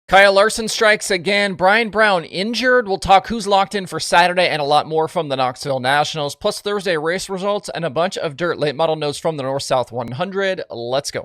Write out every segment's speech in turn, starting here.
Kyle Larson strikes again. Brian Brown injured. We'll talk who's locked in for Saturday and a lot more from the Knoxville Nationals, plus Thursday race results and a bunch of dirt late model notes from the North-South 100. Let's go.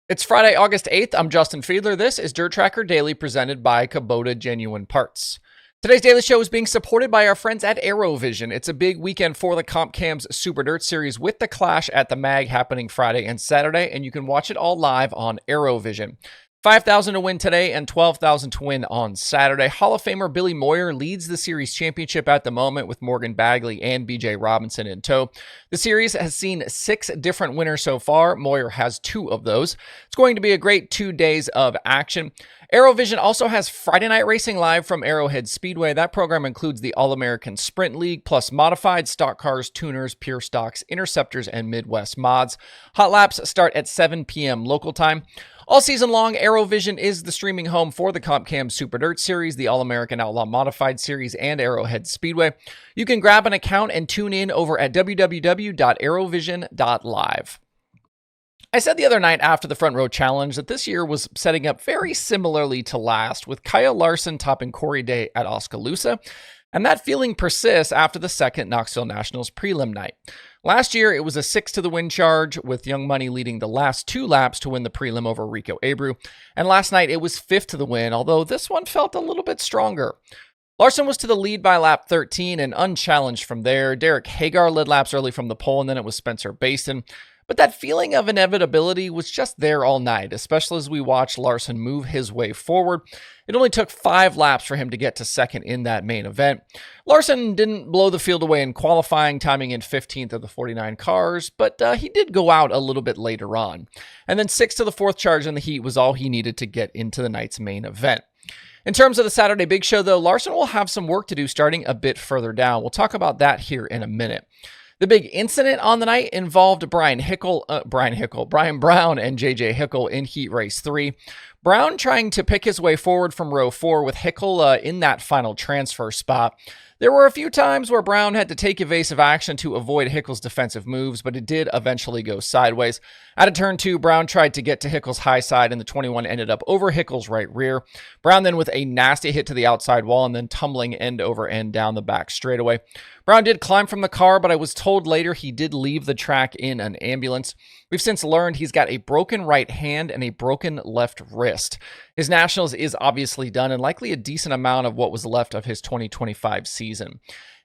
It's Friday, August 8th. I'm Justin Fiedler. This is DIRTRACKR Daily presented by Kubota Genuine Parts. Today's daily show is being supported by our friends at ArrowVision. It's a big weekend for the Comp Cam's Super Dirt Series with the Clash at the Mag happening Friday and Saturday, and you can watch it all live on ArrowVision. $5,000 to win today and $12,000 to win on Saturday. Hall of Famer Billy Moyer leads the series championship at the moment with Morgan Bagley and BJ Robinson in tow. The series has seen 6 different winners so far. Moyer has 2 of those. It's going to be a great 2 days of action. ArrowVision also has Friday night racing live from Arrowhead Speedway. That program includes the All-American Sprint League, plus modified stock cars, tuners, pure stocks, interceptors, and Midwest mods. Hot laps start at 7 p.m. local time. All season long, ArrowVision is the streaming home for the Comp Cam Super Dirt Series, the All-American Outlaw Modified Series, and Arrowhead Speedway. You can grab an account and tune in over at www.ArrowVision.Live. I said the other night after the Front Row Challenge that this year was setting up very similarly to last, with Kyle Larson topping Corey Day at Oskaloosa, and that feeling persists after the second Knoxville Nationals prelim night. Last year, it was a 6 to the win charge, with Young Money leading the last 2 laps to win the prelim over Rico Abreu. And last night, it was 5th to the win, although this one felt a little bit stronger. Larson was to the lead by lap 13 and unchallenged from there. Derek Hagar led laps early from the pole, and then it was Spencer Basin. But that feeling of inevitability was just there all night, especially as we watched Larson move his way forward. It only took 5 laps for him to get to second in that main event. Larson didn't blow the field away in qualifying, timing in 15th of the 49 cars, but he did go out a little bit later on. And then 6th to the 4th charge in the heat was all he needed to get into the night's main event. In terms of the Saturday Big Show, though, Larson will have some work to do starting a bit further down. We'll talk about that here in a minute. The big incident on the night involved Brian Brown and JJ Hickle in Heat Race 3. Brown trying to pick his way forward from row 4 with Hickle in that final transfer spot. There were a few times where Brown had to take evasive action to avoid Hickle's defensive moves, but it did eventually go sideways. Out of turn 2, Brown tried to get to Hickle's high side, and the 21 ended up over Hickle's right rear. Brown then with a nasty hit to the outside wall and then tumbling end over end down the back straightaway. Brown did climb from the car, but I was told later he did leave the track in an ambulance. We've since learned he's got a broken right hand and a broken left wrist. His Nationals is obviously done, and likely a decent amount of what was left of his 2025 season.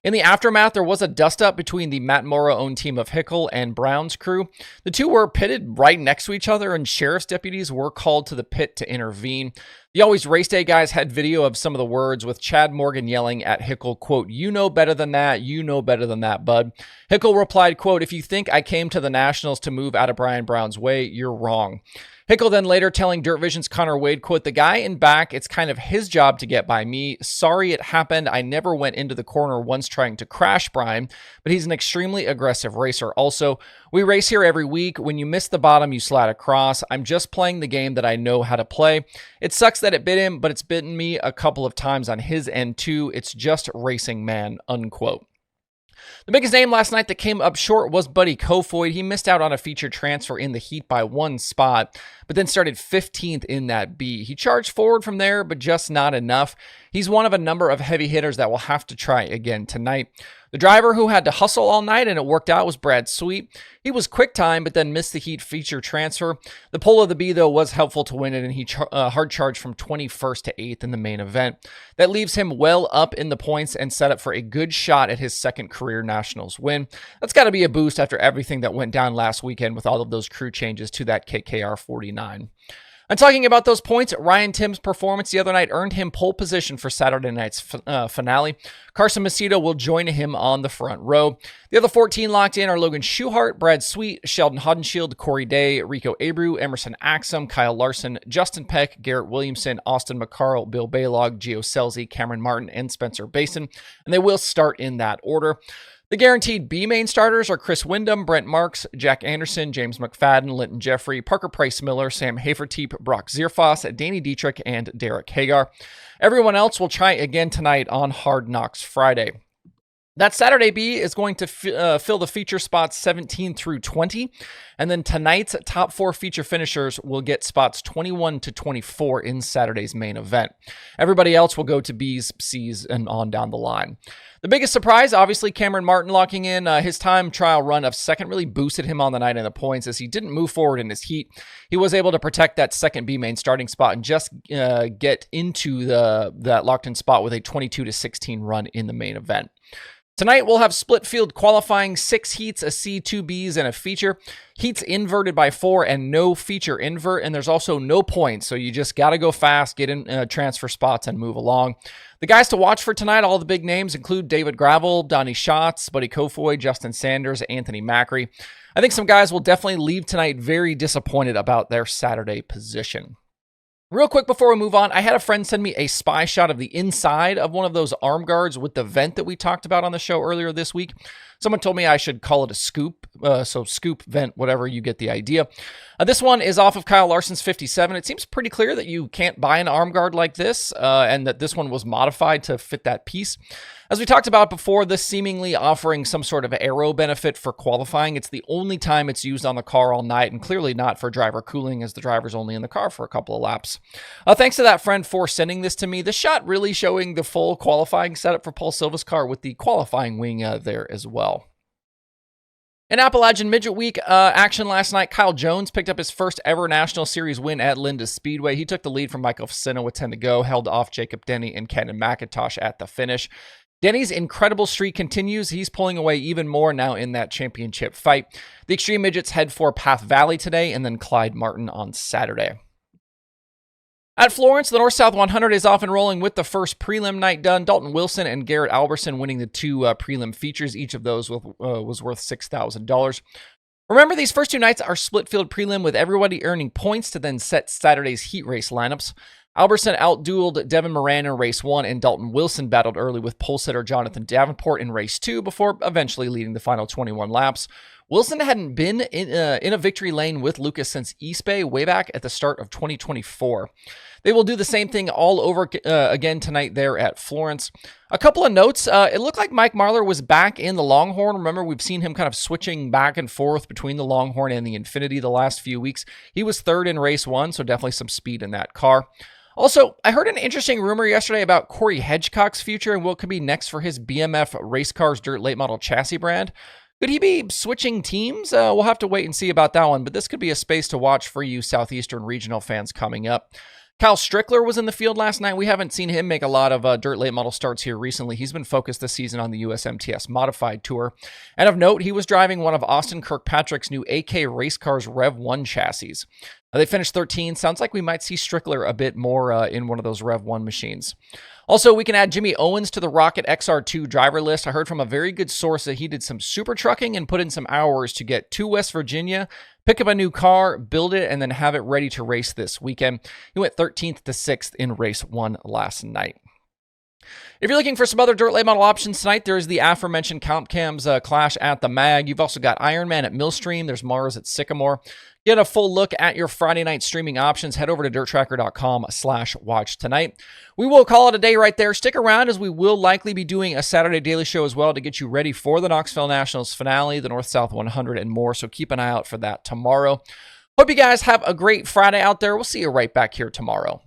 In the aftermath, there was a dust-up between the Matt Morrow-owned team of Hickle and Brown's crew. The two were pitted right next to each other, and sheriff's deputies were called to the pit to intervene. The Always Race Day guys had video of some of the words, with Chad Morgan yelling at Hickle, quote, "You know better than that, you know better than that, bud." Hickle replied, quote, "If you think I came to the Nationals to move out of Brian Brown's way, you're wrong." Hickle then later telling Dirt Vision's Connor Wade, quote, "The guy in back, it's kind of his job to get by me. Sorry it happened. I never went into the corner once trying to crash Brian, but he's an extremely aggressive racer. Also, we race here every week. When you miss the bottom, you slide across. I'm just playing the game that I know how to play. It sucks that it bit him, but it's bitten me a couple of times on his end too. It's just racing, man," unquote. The biggest name last night that came up short was Buddy Kofoid. He missed out on a featured transfer in the heat by 1 spot, but then started 15th in that B. He charged forward from there, but just not enough. He's one of a number of heavy hitters that will have to try again tonight. The driver who had to hustle all night and it worked out was Brad Sweet. He was quick time, but then missed the heat feature transfer. The pole of the B, though, was helpful to win it, and he hard charged from 21st to 8th in the main event. That leaves him well up in the points and set up for a good shot at his second career Nationals win. That's got to be a boost after everything that went down last weekend with all of those crew changes to that KKR 49. And talking about those points, Ryan Tim's performance the other night earned him pole position for Saturday night's finale. Carson Macedo will join him on the front row. The other 14 locked in are Logan Schuchart, Brad Sweet, Sheldon Hodenshield, Corey Day, Rico Abreu, Emerson Axum, Kyle Larson, Justin Peck, Garrett Williamson, Austin McCarl, Bill Baylog, Gio Selzy, Cameron Martin, and Spencer Basin. And they will start in that order. The guaranteed B main starters are Chris Wyndham, Brent Marks, Jack Anderson, James McFadden, Linton Jeffrey, Parker Price Miller, Sam Hafertepe, Brock Zierfoss, Danny Dietrich, and Derek Hagar. Everyone else will try again tonight on Hard Knox Friday. That Saturday B is going to fill the feature spots 17 through 20. And then tonight's top 4 feature finishers will get spots 21 to 24 in Saturday's main event. Everybody else will go to B's, C's, and on down the line. The biggest surprise, obviously, Cameron Martin locking in. His time trial run of second really boosted him on the night in the points as he didn't move forward in his heat. He was able to protect that second B main starting spot and just get into that locked in spot with a 22 to 16 run in the main event. Tonight, we'll have split field qualifying, 6 heats, a C, 2 Bs, and a feature. Heats inverted by 4 and no feature invert, and there's also no points, so you just got to go fast, get in transfer spots, and move along. The guys to watch for tonight, all the big names include David Gravel, Donnie Schatz, Buddy Kofoid, Justin Sanders, Anthony Macri. I think some guys will definitely leave tonight very disappointed about their Saturday position. Real quick before we move on, I had a friend send me a spy shot of the inside of one of those arm guards with the vent that we talked about on the show earlier this week. Someone told me I should call it a scoop, so scoop, vent, whatever, you get the idea. This one is off of Kyle Larson's 57. It seems pretty clear that you can't buy an arm guard like this, and that this one was modified to fit that piece. As we talked about before, this seemingly offering some sort of aero benefit for qualifying. It's the only time it's used on the car all night, and clearly not for driver cooling, as the driver's only in the car for a couple of laps. Thanks to that friend for sending this to me. This shot really showing the full qualifying setup for Paul Silva's car with the qualifying wing there as well. In Appalachian Midget Week action last night, Kyle Jones picked up his first ever National Series win at Linda Speedway. He took the lead from Michael Facina with 10 to go, held off Jacob Denny and Kenan McIntosh at the finish. Denny's incredible streak continues. He's pulling away even more now in that championship fight. The Xtreme Midgets head for Path Valley today and then Clyde Martin on Saturday. At Florence, the North-South 100 is off and rolling with the first prelim night done. Dalton Wilson and Garrett Alberson winning the 2 prelim features. Each of those was worth $6,000. Remember, these first 2 nights are split field prelim with everybody earning points to then set Saturday's heat race lineups. Alberson outdueled Devin Moran in race 1, and Dalton Wilson battled early with pole sitter Jonathan Davenport in race 2 before eventually leading the final 21 laps. Wilson hadn't been in a victory lane with Lucas since East Bay way back at the start of 2024. They will do the same thing all over again tonight there at Florence. A couple of notes. It looked like Mike Marlar was back in the Longhorn. Remember, we've seen him kind of switching back and forth between the Longhorn and the Infiniti the last few weeks. He was 3rd in race 1, so definitely some speed in that car. Also, I heard an interesting rumor yesterday about Corey Hedgecock's future and what could be next for his BMF Race Cars Dirt Late Model Chassis brand. Could he be switching teams? We'll have to wait and see about that one, but this could be a space to watch for you Southeastern Regional fans coming up. Kyle Strickler was in the field last night. We haven't seen him make a lot of dirt late model starts here recently. He's been focused this season on the USMTS Modified Tour. And of note, he was driving one of Austin Kirkpatrick's new AK Race Cars Rev 1 chassis. They finished 13. Sounds like we might see Strickler a bit more in one of those Rev 1 machines. Also, we can add Jimmy Owens to the Rocket XR2 driver list. I heard from a very good source that he did some super trucking and put in some hours to get to West Virginia, pick up a new car, build it, and then have it ready to race this weekend. He went 13th to 6th in race 1 last night. If you're looking for some other dirt late model options tonight, there's the aforementioned Comp Cams Clash at the Mag. You've also got Ironman at Millstream. There's Mars at Sycamore. Get a full look at your Friday night streaming options. Head over to DIRTRACKR.com/watch tonight. We will call it a day right there. Stick around as we will likely be doing a Saturday Daily Show as well to get you ready for the Knoxville Nationals finale, the North-South 100, and more. So keep an eye out for that tomorrow. Hope you guys have a great Friday out there. We'll see you right back here tomorrow.